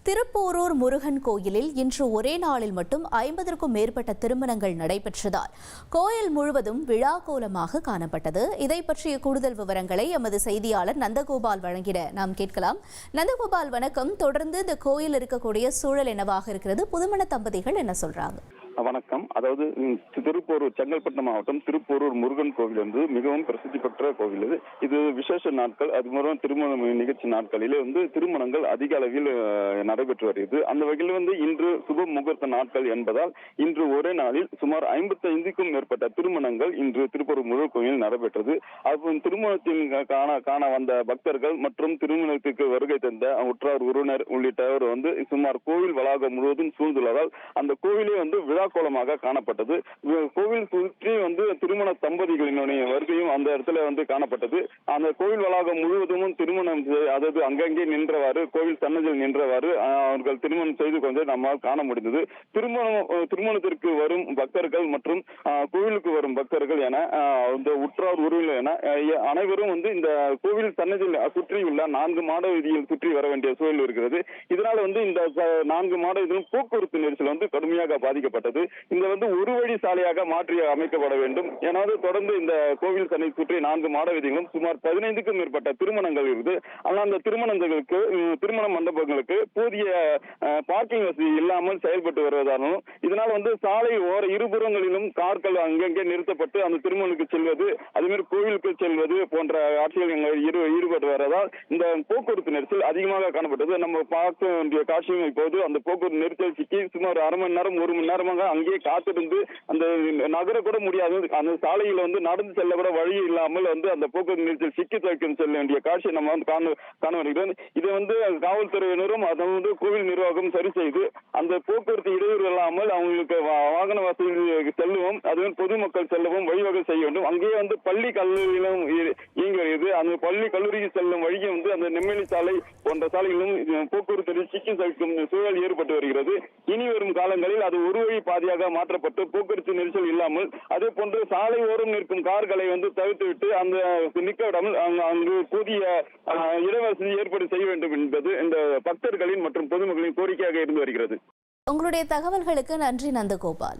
திருப்போரூர் முருகன் கோயிலில் இன்று ஒரே நாளில் மட்டும் 50க்கும் மேற்பட்ட திருமணங்கள் நடைபெற்றதால் கோயில் முழுவதும் விழா கோலமாக காணப்பட்டது. இதை பற்றிய கூடுதல் விவரங்களை எமது செய்தியாளர் நந்தகோபால் வழங்கிட நாம் கேட்கலாம். நந்தகோபால், வணக்கம். தொடர்ந்து இந்த கோயில் இருக்கக்கூடிய சூழல் என்னவாக இருக்கிறது? புதுமண தம்பதிகள் என்ன சொல்றாங்க? வணக்கம். அதாவது திருப்போரூர், செங்கல்பட்டு மாவட்டம் திருப்போரூர் முருகன் கோவில் வந்து மிகவும் பிரசித்தி பெற்ற கோவில். இது விசேஷ நாட்கள், அது மூலம் திருமண நிகழ்ச்சி நாட்களிலே திருமணங்கள் அதிக அளவில் நடைபெற்று வருகிறது. அந்த வகையில் இன்று சுப முகூர்த்த நாட்கள் என்பதால் இன்று ஒரே நாளில் சுமார் 55க்கும் மேற்பட்ட திருமணங்கள் இன்று திருப்போரூர் முருகன் கோவில் நடைபெற்றது. திருமணத்தின் காண வந்த பக்தர்கள் மற்றும் திருமணத்திற்கு வருகை தந்த உற்றார் உறவினர் உள்ளிட்டவர் சுமார் கோவில் வளாகம் முழுவதும் சூழ்ந்துள்ளதால் அந்த கோவிலே விழா கோலமாக காணப்பட்டது. கோவில் சுற்றி திருமண தம்பதிகளினுடைய வருகையும் அந்த இடத்துல காணப்பட்டது. அந்த கோவில் வளாகம் முழுவதும் திருமணம், அதாவது அங்கங்கே நின்றவாறு, கோவில் சன்னதியில் நின்றவாறு அவர்கள் திருமணம் செய்து கொண்டு நம்மால் காண முடிந்தது. திருமணத்திற்கு வரும் பக்தர்கள் மற்றும் கோவிலுக்கு வரும் பக்தர்கள் என இந்த உற்றார் உறவினர் என அனைவரும் இந்த கோவில் சன்னதியில் சுற்றியுள்ள 4 மாட வீதியில் சுற்றி வர வேண்டிய சூழல் இருக்கிறது. இதனால் இந்த 4 மாட வீதியிலும் போக்குவரத்து நெரிசல் கடுமையாக பாதிக்கப்பட்டது. இந்த ஒரு வழி சாலையாக மாற்றி அமைக்கப்பட வேண்டும். ஏதாவது தொடர்ந்து இந்த கோவில் சன்னதி சுற்றி 4 மாட வீதிகளும் சுமார் 15க்கும் மேற்பட்ட திருமணங்கள் இருக்குது. ஆனால் அந்த திருமண மண்டபங்களுக்கு போதிய பார்க்கிங் வசதி இல்லாமல் செயல்பட்டு வருவதாலும் இதனால் சாலை இருபுறங்களிலும் கார்கள் அங்கங்கே நிறுத்தப்பட்டு அந்த திருமணத்துக்கு செல்வது, அதேமாதிரி கோவிலுக்கு செல்வது போன்ற ஆட்சிகள் ஈடுபட்டு வருவதால் இந்த போக்குவரத்து நெரிசல் அதிகமாக காணப்பட்டது. நம்ம பார்க்க வேண்டிய காட்சியும் இப்போது அந்த போக்குவரத்து நெரிசல் சிக்கி சுமார் அரை மணி நேரம் 1 மணி நேரமாக அங்கேயே காத்திருந்து அந்த நகர கூட முடியாது. அந்த சாலையில் நடந்து செல்ல கூட வழி இல்லாமல் அந்த போக்குவரத்து நெரிசல் சிக்கி தவிர்க்கும் செல்ல வேண்டிய காட்சியை நம்ம காண வருகிறோம். இதை காவல்துறையினரும் கோவில் நிர்வாகம் சரி செய்து அந்த போக்குவரத்து இடையூறு இல்லாமல் அவங்களுக்கு வாகன வசதி செல்லவும், அதுவே பொதுமக்கள் செல்லவும் வழிவகை செய்ய வேண்டும். அங்கேயே பள்ளி கல்லூரியிலும் இயங்கி வருகிறது. அந்த பள்ளி கல்லூரிக்கு செல்லும் வழியை அந்த நெம்மேலி சாலை போன்ற சாலைகளிலும் போக்குவரத்து சிக்கி தவிர்க்கும் சூழல் ஏற்பட்டு வருகிறது. இனி வரும் காலங்களில் அது ஒரு வழி பாதையாக மாற்றப்பட்டு போக்குவரத்து நெரிசல் இல்லாமல், அதே போன்று சாலை ஓரம் நிற்கும் கார்களை தவிர்த்துவிட்டு அந்த நிற்க விடாமல் அங்கு புதிய இடவசதி ஏற்பாடு செய்ய வேண்டும் என்பது இந்த பக்தர்களின் மற்றும் பொதுமக்களின் கோரிக்கையாக இருந்து வருகிறது. உங்களுடைய தகவல்களுக்கு நன்றி நந்தகோபால்.